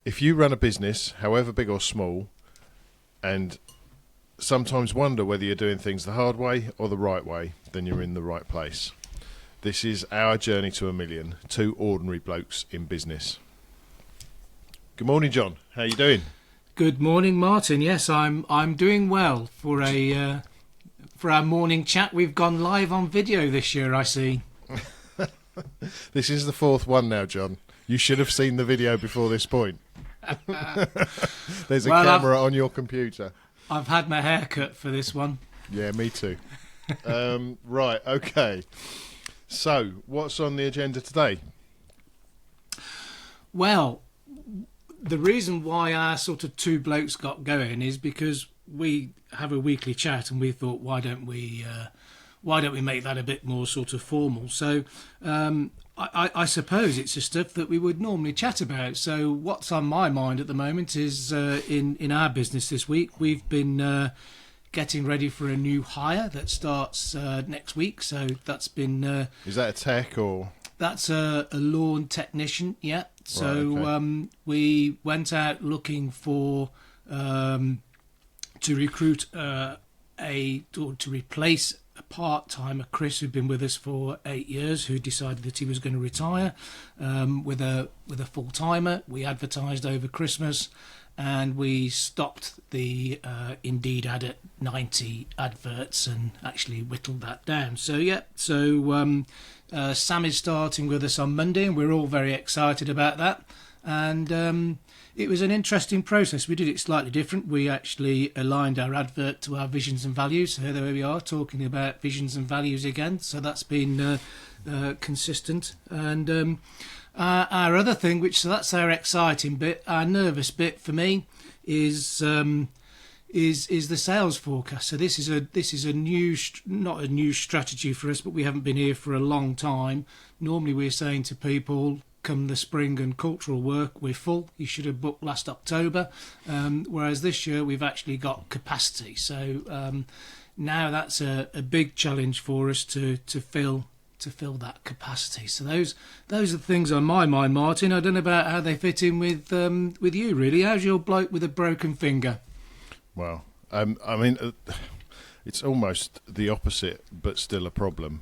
If you run a business, however big or small, and sometimes wonder whether you're doing things the hard way or the right way, then you're in the right place. This is our journey to 1 million, two ordinary blokes in business. Good morning, John. How you doing? Good morning, Martin. Yes, I'm doing well for our morning chat. We've gone live on video this year, I see. This is the fourth one now, John. You should have seen the video before this point. There's a camera on your computer. I've had my hair cut for this one. Yeah, me too. Right, okay. So, what's on the agenda today? Well, the reason why our sort of two blokes got going is because we have a weekly chat, and we thought, why don't we make that a bit more sort of formal? So, I suppose it's the stuff that we would normally chat about. So what's on my mind at the moment is in our business this week, we've been getting ready for a new hire that starts next week. So that's been... is that a tech or...? That's a lawn technician, yeah. So right, okay. We went out looking for... to recruit to replace a part-timer, Chris, who'd been with us for 8 years, who decided that he was going to retire with a full-timer. We advertised over Christmas, and we stopped the Indeed ad at 90 adverts and actually whittled that down. So Sam is starting with us on Monday, and we're all very excited about that. And it was an interesting process. We did it slightly different. We actually aligned our advert to our visions and values. So there we are, talking about visions and values again. So that's been consistent. And our other thing, so that's our exciting bit. Our nervous bit for me is the sales forecast. So this is a new, not a new strategy for us, but we haven't been here for a long time. Normally we're saying to people, come the spring and cultural work, we're full. You should have booked last October. Whereas this year we've actually got capacity. So now that's a big challenge for us to fill that capacity. So those are the things on my mind, Martin. I don't know about how they fit in with you, really. How's your bloke with a broken finger? Well, I mean, it's almost the opposite, but still a problem.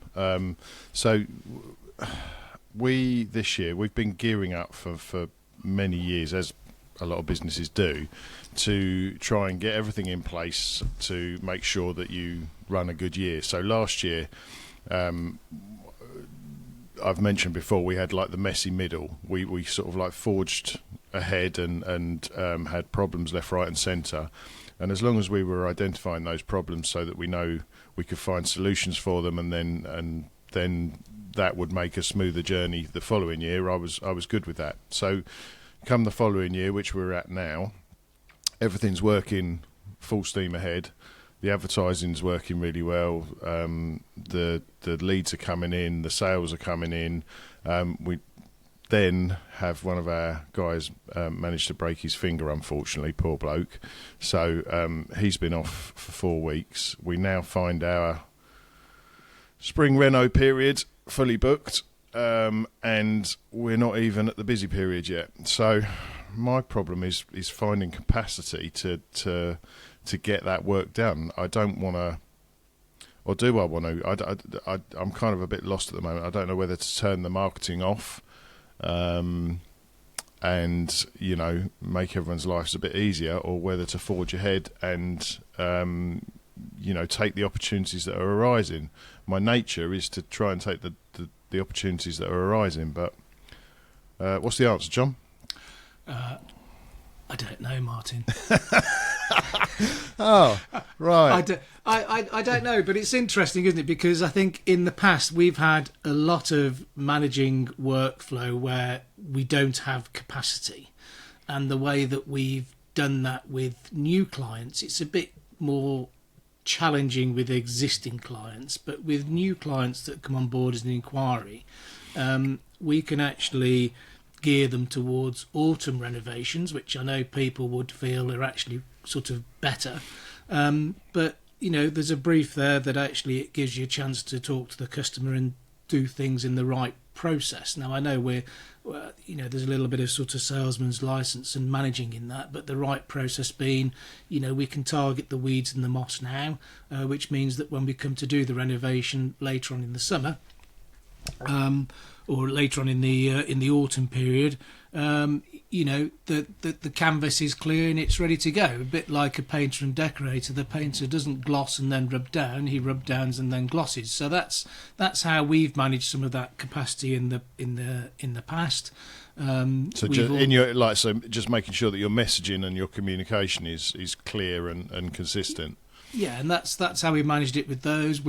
This year, we've been gearing up for many years, as a lot of businesses do, to try and get everything in place to make sure that you run a good year. So last year, I've mentioned before, we had like the messy middle. We sort of like forged ahead and had problems left, right and centre. And as long as we were identifying those problems so that we know we could find solutions for them, and then that would make a smoother journey the following year, I was good with that. So come the following year, which we're at now, everything's working full steam ahead. The advertising's working really well. The leads are coming in, the sales are coming in. We then have one of our guys managed to break his finger, unfortunately, poor bloke. So he's been off for 4 weeks. We now find our spring reno period fully booked, and we're not even at the busy period yet. So my problem is finding capacity to get that work done. I don't want to, or do I want to? I'm kind of a bit lost at the moment. I don't know whether to turn the marketing off and make everyone's lives a bit easier, or whether to forge ahead and take the opportunities that are arising. My nature is to try and take the opportunities that are arising, but what's the answer, John? I don't know, Martin. Oh, right. I don't know, but it's interesting, isn't it? Because I think in the past we've had a lot of managing workflow where we don't have capacity, and the way that we've done that with new clients, it's a bit more challenging with existing clients. But with new clients that come on board as an inquiry, we can actually gear them towards autumn renovations, which I know people would feel are actually sort of better. But there's a brief there that actually it gives you a chance to talk to the customer and do things in the right process. Now I know there's a little bit of sort of salesman's license and managing in that, but the right process being, we can target the weeds and the moss now, which means that when we come to do the renovation later on in the summer, or later on in the autumn period, the canvas is clear and it's ready to go. A bit like a painter and decorator. The painter doesn't gloss and then rub down; he rub downs and then glosses. So that's how we've managed some of that capacity in the past. So just making sure that your messaging and your communication is clear and consistent. Yeah, and that's how we managed it with those.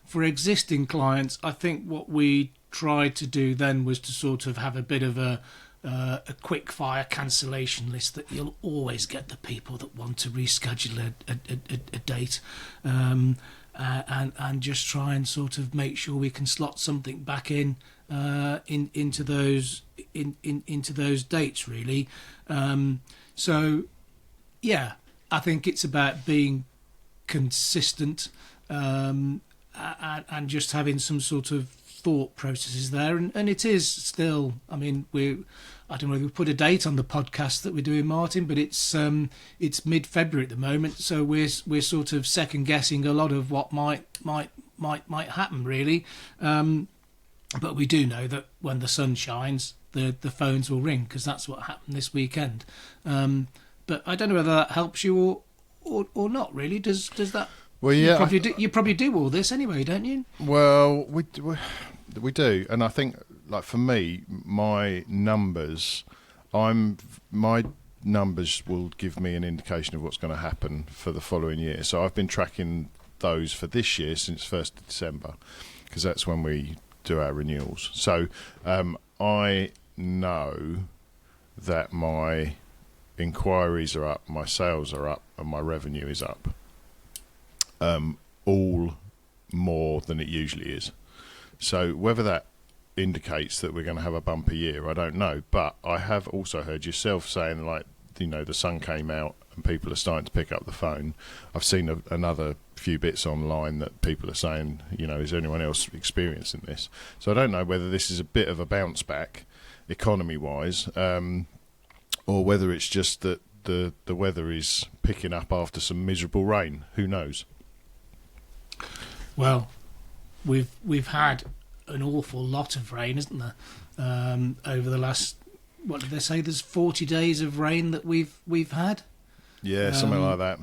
For existing clients, I think what we tried to do then was to sort of have a bit of a quick fire cancellation list, that you'll always get the people that want to reschedule a date, and just try and sort of make sure we can slot something back into those dates really. So yeah, I think it's about being consistent, and just having some sort of thought processes there, and it is still, I mean, I don't know if we put a date on the podcast that we're doing, Martin, but it's mid-February at the moment, so we're sort of second guessing a lot of what might happen really, but we do know that when the sun shines, the phones will ring, because that's what happened this weekend. But I don't know whether that helps you or not really. Does that? Well, yeah, you probably do all this anyway, don't you? Well, we do, and I think, like, for me, my numbers will give me an indication of what's going to happen for the following year. So I've been tracking those for this year since 1st of December, because that's when we do our renewals. So I know that my inquiries are up, my sales are up, and my revenue is up. All more than it usually is. So whether that indicates that we're going to have a bumper year, I don't know. But I have also heard yourself saying, like, the sun came out and people are starting to pick up the phone. I've seen another few bits online that people are saying, is anyone else experiencing this? So I don't know whether this is a bit of a bounce back economy-wise, or whether it's just that the weather is picking up after some miserable rain. Who knows? Well, we've had an awful lot of rain, isn't there? Over the last, what did they say? There's 40 days of rain that we've had. Yeah, something like that.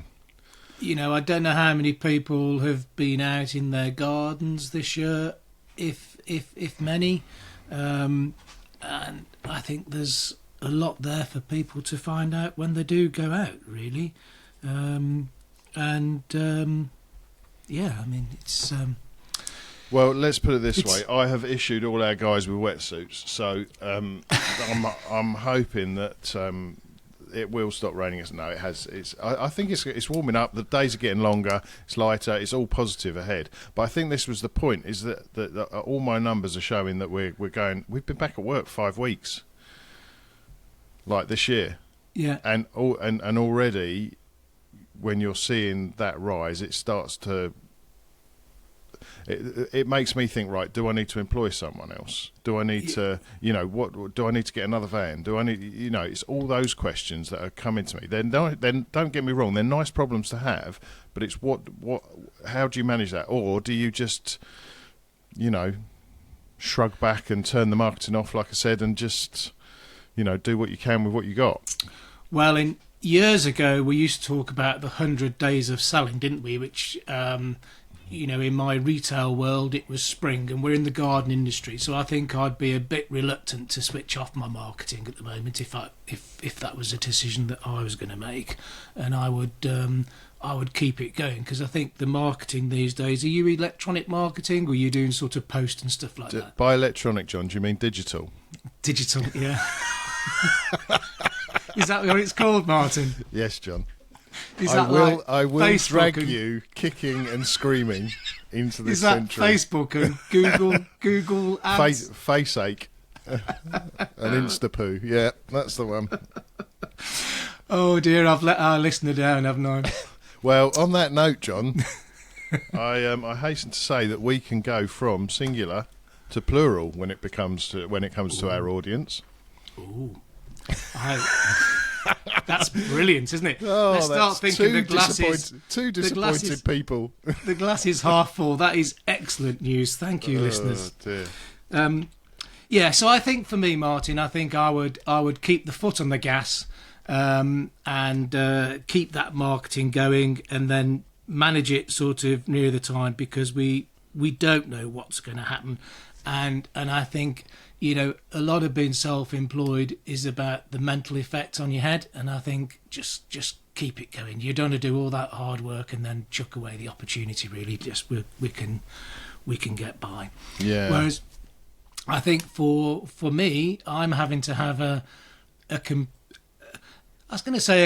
I don't know how many people have been out in their gardens this year, if many, and I think there's a lot there for people to find out when they do go out, really, yeah, I mean, it's. Well, let's put it this way. I have issued all our guys with wetsuits, so I'm hoping that it will stop raining. No, it has. I think it's warming up. The days are getting longer. It's lighter. It's all positive ahead. But I think this was the point: is that all my numbers are showing that we're going. We've been back at work 5 weeks, like this year. Yeah. And already, when you're seeing that rise, it starts to. It makes me think, right, do I need to employ someone else? Do I need to, what do I need to get another van? Do I need, it's all those questions that are coming to me. Then don't get me wrong, they're nice problems to have, but it's how do you manage that? Or do you just, shrug back and turn the marketing off, like I said, and just, do what you can with what you got? Well, years ago, we used to talk about the 100 days of selling, didn't we? Which, in my retail world, it was spring, and we're in the garden industry, so I think I'd be a bit reluctant to switch off my marketing at the moment if that was a decision that I was going to make, and I would keep it going, because I think the marketing these days, are you electronic marketing, or are you doing sort of post and stuff like that? By electronic, John, do you mean digital? Digital, yeah. Is that what it's called, Martin? Yes, John. I will Facebook drag you kicking and screaming into this century. Is that Facebook and Google ads? Faceache and Instapoo. Yeah, that's the one. Oh dear, I've let our listener down, haven't I? Well, on that note, John, I hasten to say that we can go from singular to plural when it comes to our audience. Ooh. That's brilliant, isn't it? Oh, Let's start thinking the glass is... Two disappointed people. The glass is half full. That is excellent news. Thank you, listeners. Dear. Yeah, so I think for me, Martin, I think I would keep the foot on the gas and keep that marketing going, and then manage it sort of near the time, because we don't know what's going to happen, and I think, you know, a lot of being self-employed is about the mental effect on your head, and I think just keep it going. You don't want to do all that hard work and then chuck away the opportunity. Really, just we can get by. Yeah. Whereas I think for me, I'm having to have a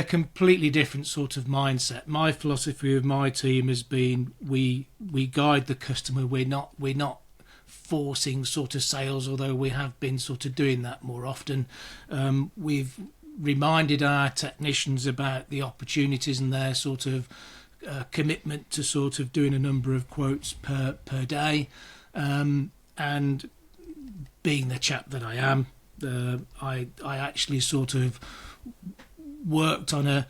completely different sort of mindset. My philosophy of my team has been we guide the customer. We're not forcing sort of sales, although we have been sort of doing that more often. We've reminded our technicians about the opportunities and their sort of commitment to sort of doing a number of quotes per day, and being the chap that I am, I actually sort of worked on a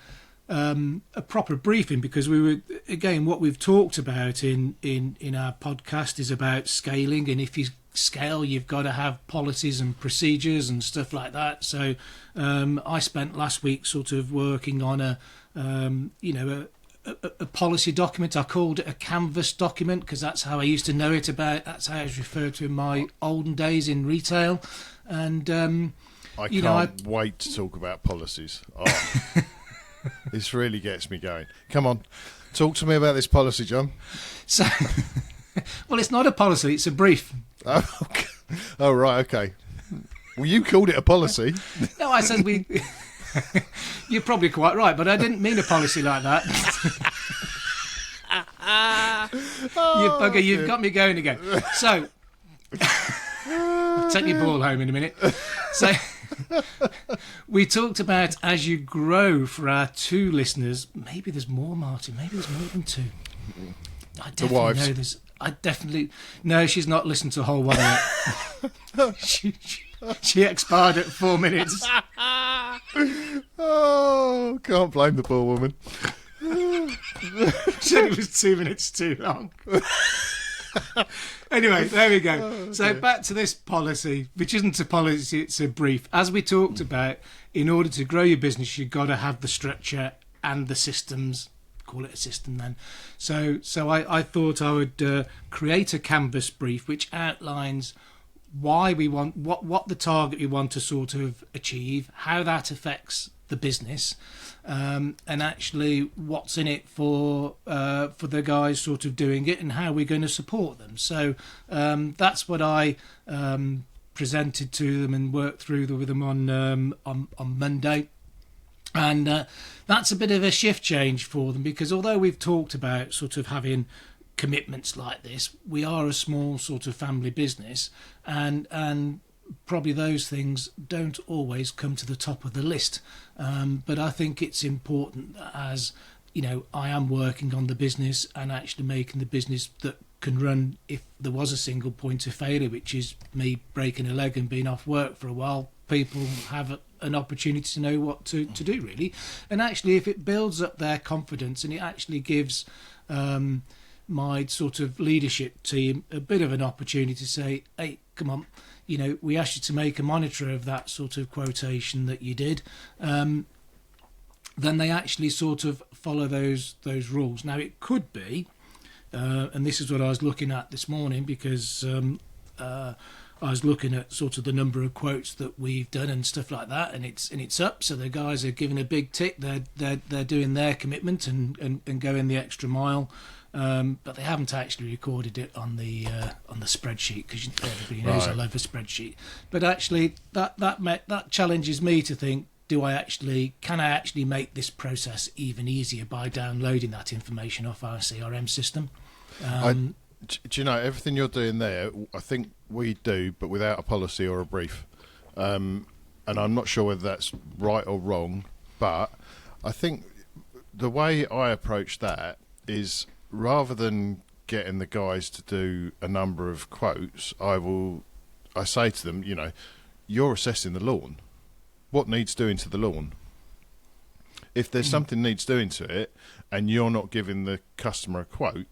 proper briefing, because we were, again, what we've talked about in our podcast is about scaling, and if you scale, you've got to have policies and procedures and stuff like that. So I spent last week sort of working on a policy document. I called it a canvas document because that's how I used to know it about. That's how it was referred to in my olden days in retail. And I can't wait to talk about policies. Oh, this really gets me going. Come on, talk to me about this policy, John. So, well, it's not a policy; it's a brief. Oh, okay. Oh, right, okay. Well, you called it a policy. No, I said we. You're probably quite right, but I didn't mean a policy like that. You bugger, you've got me going again. So, I'll take your ball home in a minute. So, we talked about as you grow for our 2 listeners. Maybe there's more, Martin. Maybe there's more than 2. I definitely know there's. No, she's not listened to a whole one of it. she expired at 4 minutes. Oh, can't blame the poor woman. Said it was 2 minutes too long. Anyway, there we go. Oh, so back to this policy, which isn't a policy, it's a brief. As we talked about, in order to grow your business, you've got to have the structure and the systems. Call it a system then. So I thought I would create a canvas brief which outlines why we want, what the target we want to sort of achieve, how that affects the business, and actually what's in it for the guys sort of doing it, and how we're going to support them. So that's what I presented to them and worked through with them on Monday. And that's a bit of a shift change for them, because although we've talked about sort of having commitments like this, we are a small sort of family business, and probably those things don't always come to the top of the list. But I think it's important, as you know, I am working on the business and actually making the business that can run if there was a single point of failure, which is me breaking a leg and being off work for a while. People have an opportunity to know what to do, really. And actually, if it builds up their confidence, and it actually gives my sort of leadership team a bit of an opportunity to say, hey, come on, you know, we asked you to make a monitor of that sort of quotation that you did, then they actually sort of follow those rules. Now, it could be, and this is what I was looking at this morning, because I was looking at sort of the number of quotes that we've done and stuff like that, and it's up. So the guys are giving a big tick. They're doing their commitment and going the extra mile, but they haven't actually recorded it on the spreadsheet, because everybody knows I love a spreadsheet. But actually, that challenges me to think: can I actually make this process even easier by downloading that information off our CRM system? Do you know, everything you're doing there, I think we do, but without a policy or a brief. And I'm not sure whether that's right or wrong, but I think the way I approach that is, rather than getting the guys to do a number of quotes, I will I say to them, you're assessing the lawn. What needs doing to the lawn? If there's something needs doing to it and you're not giving the customer a quote,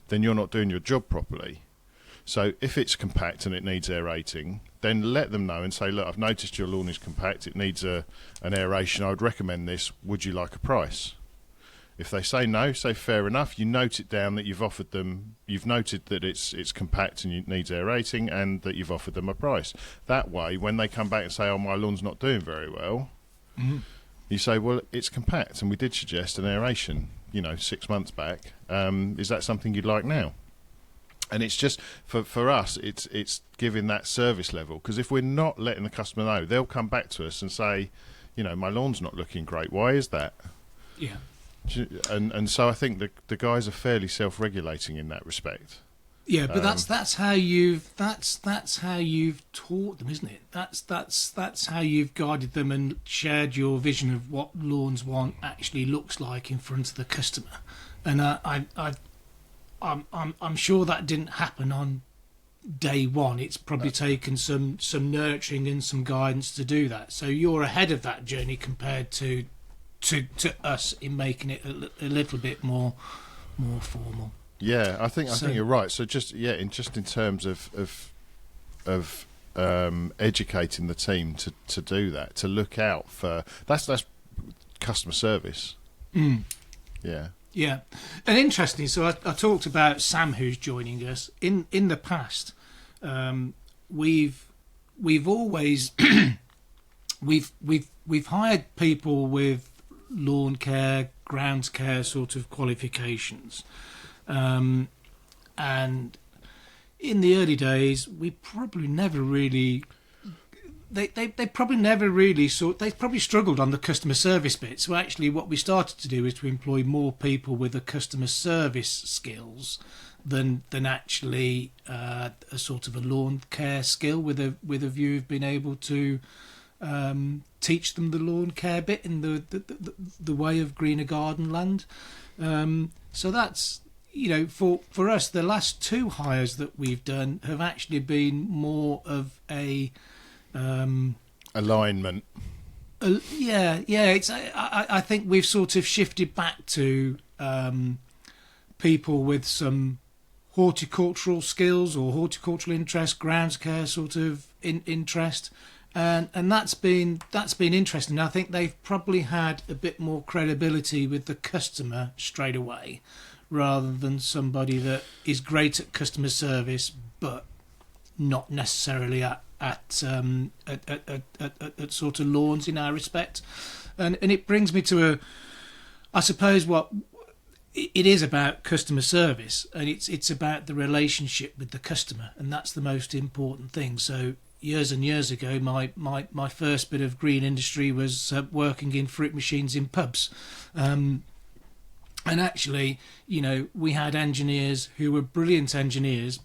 then you're not doing your job properly. So if it's compact and it needs aerating, then let them know and say, look, I've noticed your lawn is compact, it needs an aeration, I would recommend this, would you like a price? If they say no, say fair enough, you note it down that you've noted that it's compact and it needs aerating and that you've offered them a price. That way, when they come back and say, oh, my lawn's not doing very well, you say, well, it's compact and we did suggest an aeration, 6 months back. Is that something you'd like now? And it's just, for us, it's giving that service level. Because if we're not letting the customer know, they'll come back to us and say, my lawn's not looking great. Why is that? Yeah. And so I think the guys are fairly self-regulating in that respect. Yeah, but that's how you've taught them, isn't it? That's how you've guided them and shared your vision of what Lawns One actually looks like in front of the customer. And I'm sure that didn't happen on day one. It's probably taken some nurturing and some guidance to do that. So you're ahead of that journey compared to us in making it a little bit more formal. Yeah, I think you're right. So in terms of educating the team to do that, to look out for that's customer service. Yeah. Yeah, and interesting. So I talked about Sam, who's joining us. In the past, we've always we've hired people with lawn care, grounds care sort of qualifications, and in the early days, we probably never really. They probably struggled on the customer service bit. So actually what we started to do is to employ more people with the customer service skills than actually a sort of a lawn care skill with a view of being able to teach them the lawn care bit in the way of greener garden land. So that's, for us, the last two hires that we've done have actually been more of a alignment. It's. I think we've sort of shifted back to people with some horticultural skills or horticultural interest, grounds care sort of interest, and that's been interesting. I think they've probably had a bit more credibility with the customer straight away, rather than somebody that is great at customer service but not necessarily at sort of lawns in our respect, and it brings me to I suppose what it is about customer service, and it's about the relationship with the customer, and that's the most important thing. So years and years ago, my first bit of green industry was working in fruit machines in pubs, and actually, we had engineers who were brilliant engineers,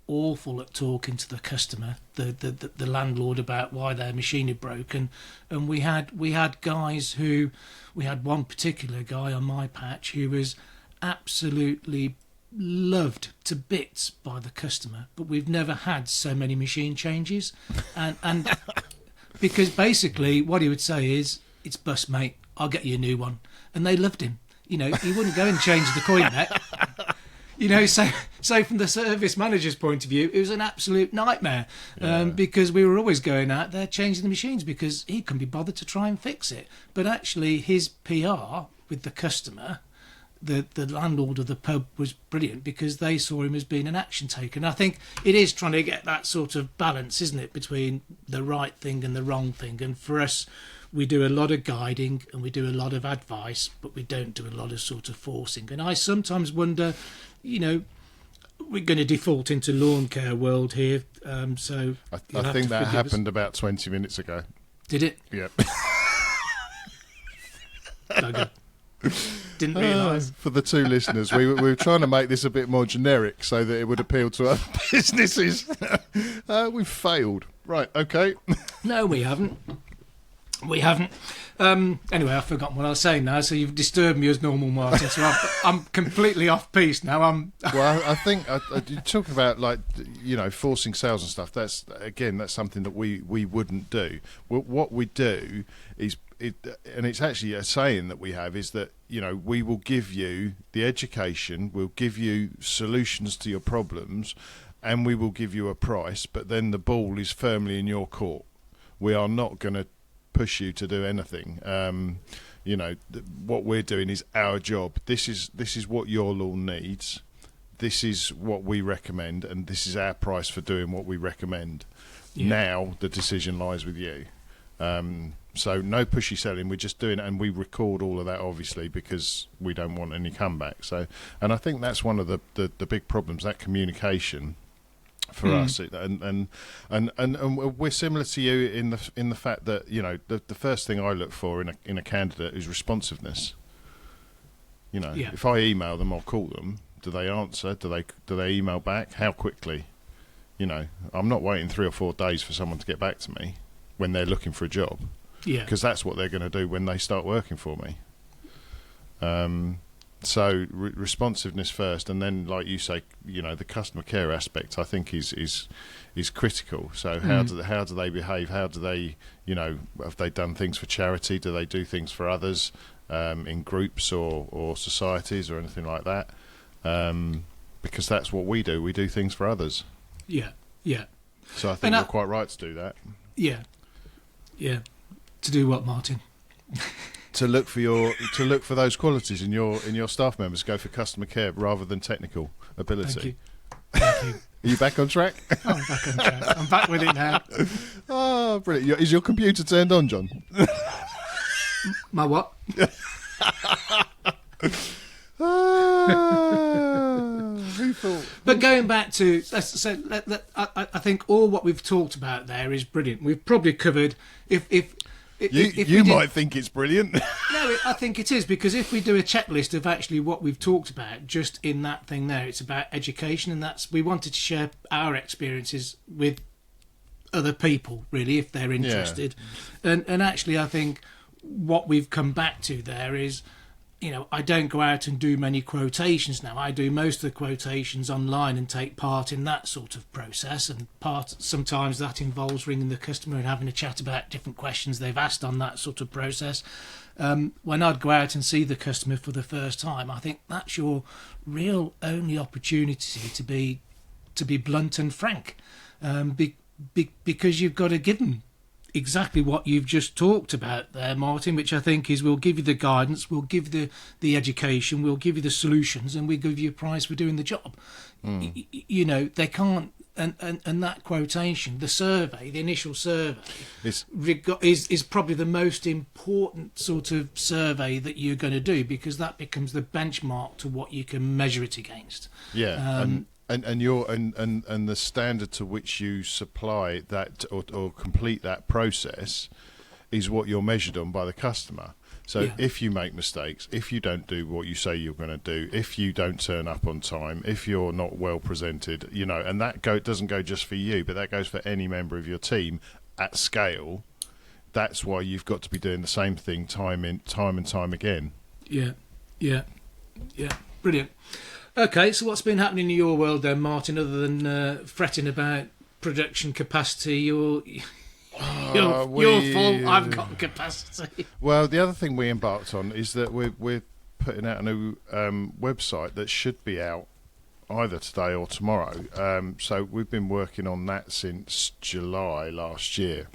awful at talking to the customer, the landlord, about why their machine had broken. And we had guys who, we had one particular guy on my patch who was absolutely loved to bits by the customer, but we've never had so many machine changes, and because basically what he would say is, it's bust, mate, I'll get you a new one. And they loved him. He wouldn't go and change the coin net. So from the service manager's point of view, it was an absolute nightmare, because we were always going out there changing the machines because he couldn't be bothered to try and fix it. But actually, his PR with the customer, the landlord of the pub, was brilliant because they saw him as being an action taker. And I think it is trying to get that sort of balance, isn't it, between the right thing and the wrong thing. And for us, we do a lot of guiding and we do a lot of advice, but we don't do a lot of sort of forcing. And I sometimes wonder, we're going to default into lawn care world here. So I think that happened about 20 minutes ago. Did it? Yep. Didn't realise. For the two listeners, we were trying to make this a bit more generic so that it would appeal to other businesses. We've failed. Right, okay. No, we haven't. We haven't. Anyway, I've forgotten what I was saying now, so you've disturbed me as normal, Martin. So I'm completely off piece now. Well, I think you talk about forcing sales and stuff. That's something that we wouldn't do. What we do is and it's actually a saying that we have is that we will give you the education, we'll give you solutions to your problems, and we will give you a price. But then the ball is firmly in your court. We are not going to push you to do anything. What we're doing is our job. This is what your law needs. This is what we recommend, and this is our price for doing what we recommend. Yeah. Now the decision lies with you. So no pushy selling. We're just doing it, and we record all of that obviously because we don't want any comeback. So, and I think that's one of the big problems, that communication. For us, and we're similar to you in the fact that the first thing I look for in a candidate is responsiveness. If I email them or call them, do they answer? Do they email back? How quickly? I'm not waiting 3 or 4 days for someone to get back to me when they're looking for a job. Yeah, because that's what they're going to do when they start working for me. So responsiveness first, and then, like you say, the customer care aspect, I think is critical. So how do they behave? How do they, have they done things for charity? Do they do things for others in groups or societies or anything like that? Because that's what we do. We do things for others. Yeah, yeah. So I think you're quite right to do that. Yeah, yeah. To do what, Martin? To look for those qualities in your staff members. Go for customer care rather than technical ability. Thank you. Are you back on track? I'm back on track. I'm back with it now. Oh, brilliant! Is your computer turned on, John? My what? Who thought? But going back to I think all what we've talked about there is brilliant. We've probably covered if you might think it's brilliant. No, I think it is, because if we do a checklist of actually what we've talked about just in that thing there, it's about education, and we wanted to share our experiences with other people, really, if they're interested. Yeah. And actually, I think what we've come back to there is, I don't go out and do many quotations now. I do most of the quotations online and take part in that sort of process. And sometimes that involves ringing the customer and having a chat about different questions they've asked on that sort of process. When I'd go out and see the customer for the first time, I think that's your real only opportunity to be blunt and frank, because you've got to give them exactly what you've just talked about there, Martin, which I think is, we'll give you the guidance, we'll give you the education, we'll give you the solutions, and we'll give you a price for doing the job. They can't, and that quotation, the survey, the initial survey, is probably the most important sort of survey that you're going to do, because that becomes the benchmark to what you can measure it against. Yeah. And the standard to which you supply that or complete that process is what you're measured on by the customer. So if you make mistakes, if you don't do what you say you're going to do, if you don't turn up on time, if you're not well presented, and that doesn't go just for you, but that goes for any member of your team at scale. That's why you've got to be doing the same thing time and time again. Yeah. Brilliant. Okay, so what's been happening in your world then, Martin, other than fretting about production capacity? You're full, I've got capacity. Well, the other thing we embarked on is that we're putting out a new website that should be out either today or tomorrow. So we've been working on that since July last year.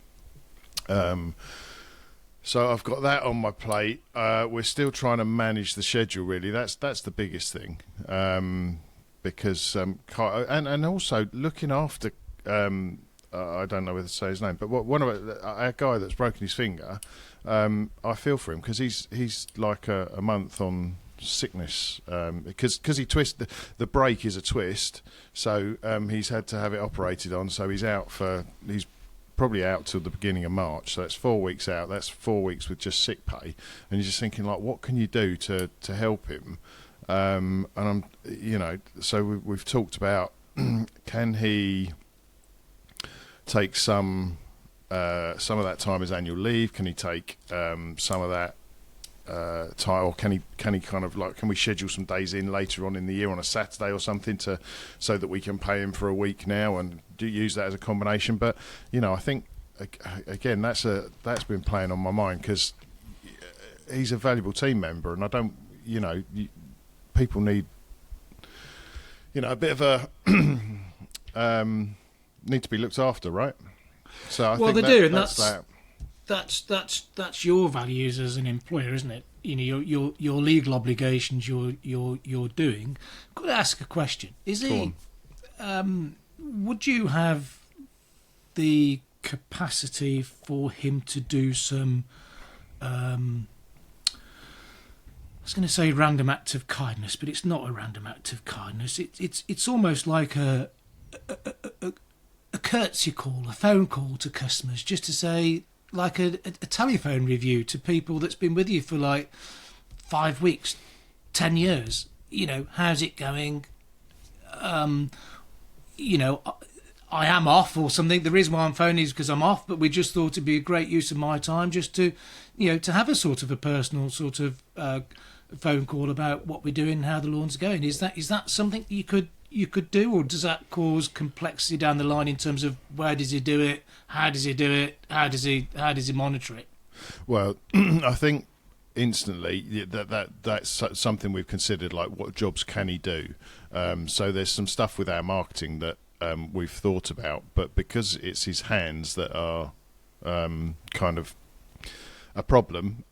So I've got that on my plate. We're still trying to manage the schedule, really. That's the biggest thing, because and also looking after. I don't know whether to say his name, but one of our guy that's broken his finger. I feel for him because he's like a month on sickness because he twisted the break is a twist, so he's had to have it operated on. So he's probably out till the beginning of March, so that's 4 weeks out. That's 4 weeks with just sick pay, and you're just thinking, like, what can you do to help him? And I'm, so we've talked about can he take some some of that time as annual leave? Can he take some of that time, or can he kind of like, can we schedule some days in later on in the year on a Saturday or something so that we can pay him for a week now and use that as a combination? But I think again that's been playing on my mind because he's a valuable team member, and I don't people need a bit of a need to be looked after, right? So I think they do, and that's that. That's your values as an employer, isn't it? Your legal obligations you're doing. I've got to ask a question. Would you have the capacity for him to do some I was going to say random act of kindness, but it's not a random act of kindness. It's almost like a courtesy call, a phone call to customers, just to say, like a telephone review to people that's been with you for like 5 weeks, 10 years. How's it going? I am off or something. The reason why I'm phoning is because I'm off, but we just thought it'd be a great use of my time just to, to have a sort of a personal sort of phone call about what we're doing and how the lawn's going. Is that something you could do, or does that cause complexity down the line in terms of where does he do it, how does he do it, how does he monitor it? Well, I think instantly that's something we've considered, like what jobs can he do. So there's some stuff with our marketing that we've thought about, but because it's his hands that are kind of a problem,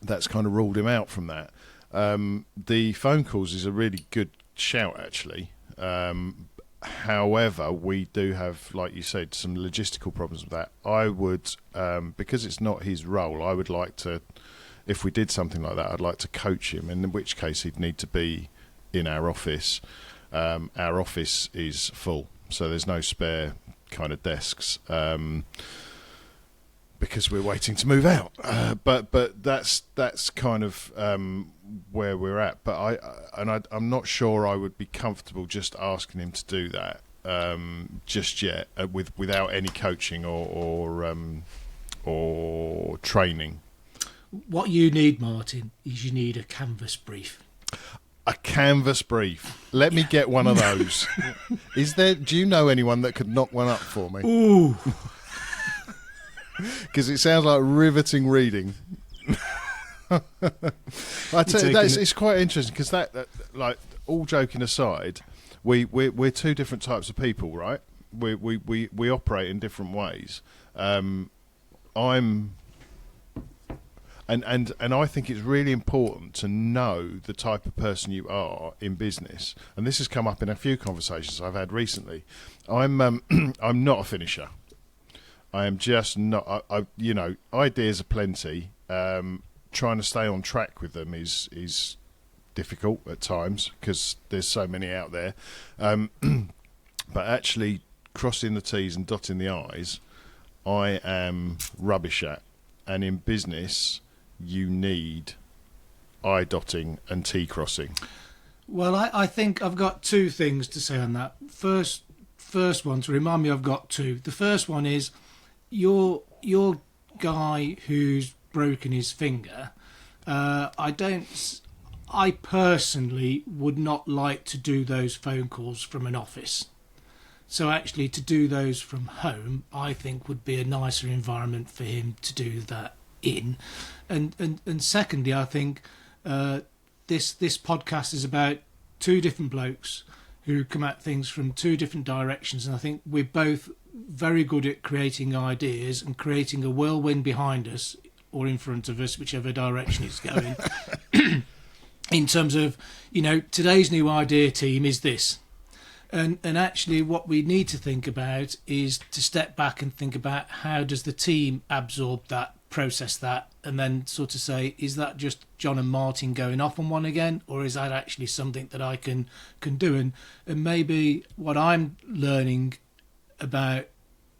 that's kind of ruled him out from that. The phone calls is a really good shout, actually. However, we do have, like you said, some logistical problems with that. I would, because it's not his role, I would like to, if we did something like that, I'd like to coach him, in which case he'd need to be in our office. Our office is full, so there's no spare kind of desks. Because we're waiting to move out, but that's kind of where we're at. But I'm not sure I would be comfortable just asking him to do that just yet, without any coaching or training. What you need, Martin, is you need a canvas brief. A canvas brief. Let me get one of those. Do you know anyone that could knock one up for me? Ooh. Because it sounds like riveting reading. I tell you, it's quite interesting because that, like, all joking aside, we're two different types of people, right? We operate in different ways. And I think it's really important to know the type of person you are in business. And this has come up in a few conversations I've had recently. I'm not a finisher. I am just not. Ideas are plenty. Trying to stay on track with them is difficult at times because there's so many out there. But actually, crossing the T's and dotting the I's, I am rubbish at. And in business, you need I dotting and T crossing. Well, I think I've got two things to say on that. First one, to remind me, I've got two. The first one is, your guy who's broken his finger, I personally would not like to do those phone calls from an office. So actually to do those from home, I think would be a nicer environment for him to do that in. And secondly, I think this podcast is about two different blokes who come at things from two different directions, and I think we're both very good at creating ideas and creating a whirlwind behind us or in front of us, whichever direction it's going. In terms of, today's new idea team is this. And actually what we need to think about is to step back and think about how does the team absorb that, process that, and then sort of say, is that just John and Martin going off on one again, or is that actually something that I can do? And maybe what I'm learning about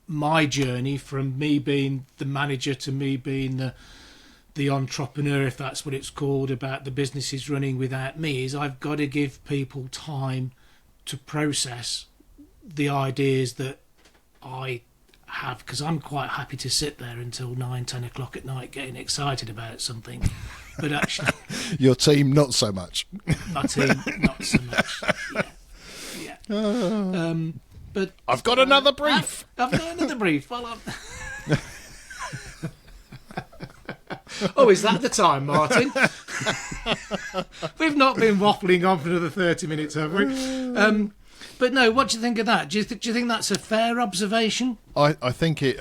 my journey from me being the manager to me being the entrepreneur, if that's what it's called, about the businesses running without me, is I've got to give people time to process the ideas that I have, because I'm quite happy to sit there until 9, 10 o'clock at night getting excited about something. But actually, your team not so much. my team not so much. Yeah. But I've got another brief. I've got another brief. Well, oh, is that the time, Martin? We've not been waffling on for another 30 minutes, have we? But no, what do you think of that? Do you think that's a fair observation? I think it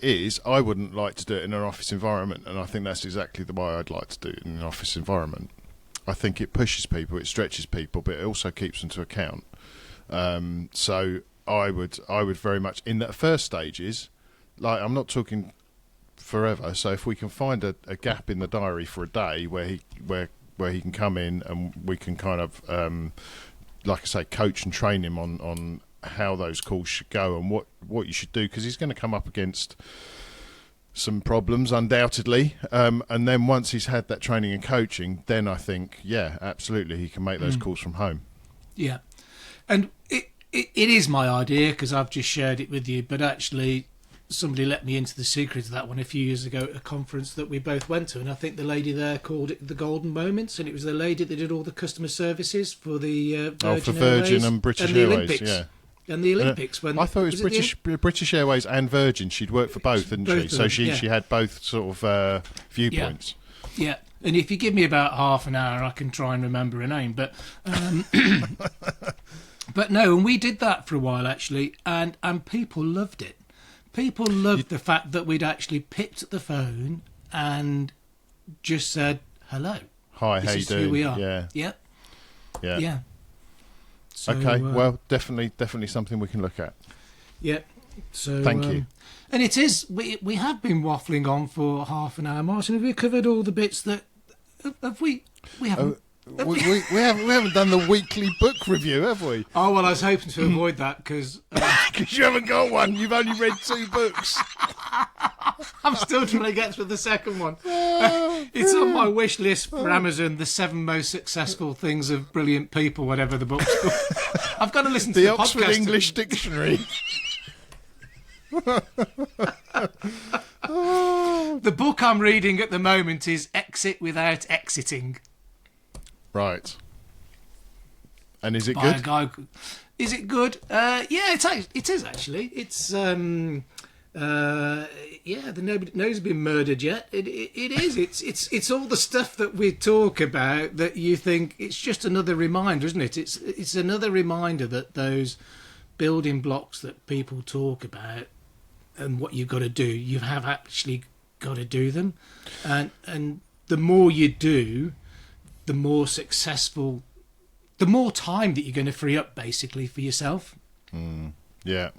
is. I wouldn't like to do it in an office environment, and I think that's exactly the way I'd like to do it in an office environment. I think it pushes people, it stretches people, but it also keeps them to account. So I would very much, in the first stages, like, I'm not talking forever. So if we can find a gap in the diary for a day where he can come in and we can kind of, like I say, coach and train him on how those calls should go and what you should do, because he's going to come up against some problems undoubtedly, and then once he's had that training and coaching, then I think, yeah, absolutely, he can make those calls from home. Yeah, and it is my idea, because I've just shared it with you, but actually somebody let me into the secret of that one a few years ago at a conference that we both went to, and I think the lady there called it the Golden Moments, and it was the lady that did all the customer services for the Virgin Airways and British and the Airways, Olympics. Yeah. And the Olympics. When I thought it was British Airways and Virgin. She'd worked for both, didn't she? So she had both sort of viewpoints. Yeah, and if you give me about half an hour, I can try and remember her name. But but no, and we did that for a while actually, and people loved it. People loved the fact that we'd actually picked up the phone and just said hello. Hi, how you doing? Who we are. Yeah. Yeah. So, okay. Well, definitely something we can look at. Yeah. So thank you. And it is. We have been waffling on for half an hour, Martin. Have we covered all the bits that? Have we? We haven't. We haven't done the weekly book review, have we? Oh well, I was hoping to avoid that because you haven't got one. You've only read 2 books. I'm still trying to get through the second one. It's on my wish list for Amazon. The 7 most successful things of brilliant people, whatever the book's called. I've got to listen to the Oxford podcast. English Dictionary. The book I'm reading at the moment is Exit Without Exiting. Right. And is it By good? a guy. Is it good? Yeah, it is actually. It's nobody's been murdered yet. It is. It's all the stuff that we talk about that you think it's just another reminder, isn't it? It's another reminder that those building blocks that people talk about and what you've got to do, you have actually got to do them, and the more you do, the more successful, the more time that you're going to free up basically for yourself. Yeah.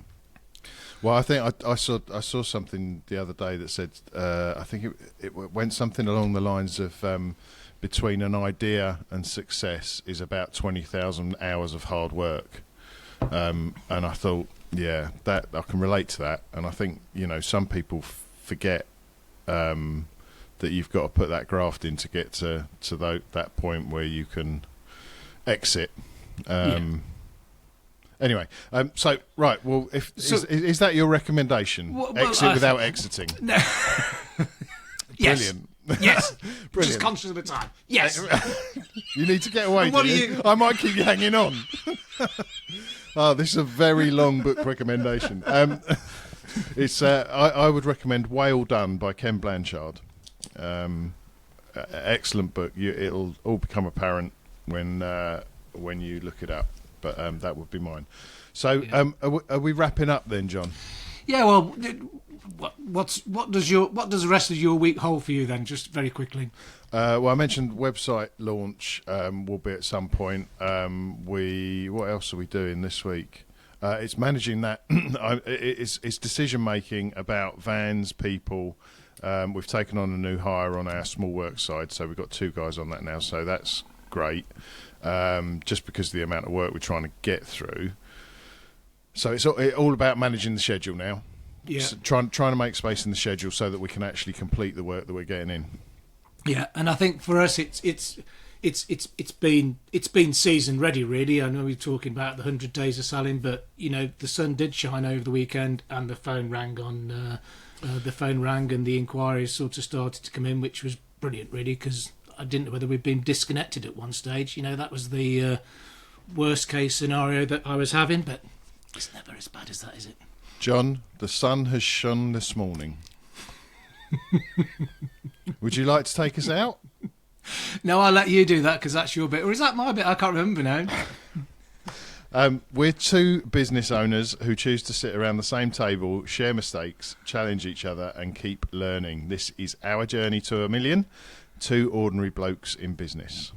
Well, I think I saw something the other day that said I think it went something along the lines of between an idea and success is about 20,000 hours of hard work, and I thought, yeah, that I can relate to that, and I think some people forget that you've got to put that graft in to get to that point where you can exit. Anyway, so right. Well, is that your recommendation? Exit without exiting. No. Brilliant. Yes. Brilliant. Just conscious of the time. Yes. You need to get away. What do are you? you? I might keep hanging on. Oh, this is a very long book recommendation. It's I would recommend Whale Done by Ken Blanchard. Excellent book. It'll all become apparent when you look it up. But that would be mine. So are we wrapping up then, John? Yeah. Well, what does the rest of your week hold for you then? Just very quickly. Well, I mentioned website launch will be at some point. What else are we doing this week? It's managing that. It's decision making about vans, people. We've taken on a new hire on our small work side, so we've got 2 guys on that now. So that's great. Just because of the amount of work we're trying to get through. So it's all about managing the schedule now. Yeah. So trying to make space in the schedule so that we can actually complete the work that we're getting in. Yeah, and I think for us, it's it's been season ready, really. I know we're talking about the 100 days of selling, but the sun did shine over the weekend, and the phone rang and the inquiries sort of started to come in, which was brilliant, really, because I didn't know whether we'd been disconnected at one stage. That was the worst case scenario that I was having, but it's never as bad as that, is it? John, the sun has shone this morning. Would you like to take us out? No, I'll let you do that because that's your bit. Or is that my bit? I can't remember now. We're two business owners who choose to sit around the same table, share mistakes, challenge each other and keep learning. This is our journey to 1 million, two ordinary blokes in business.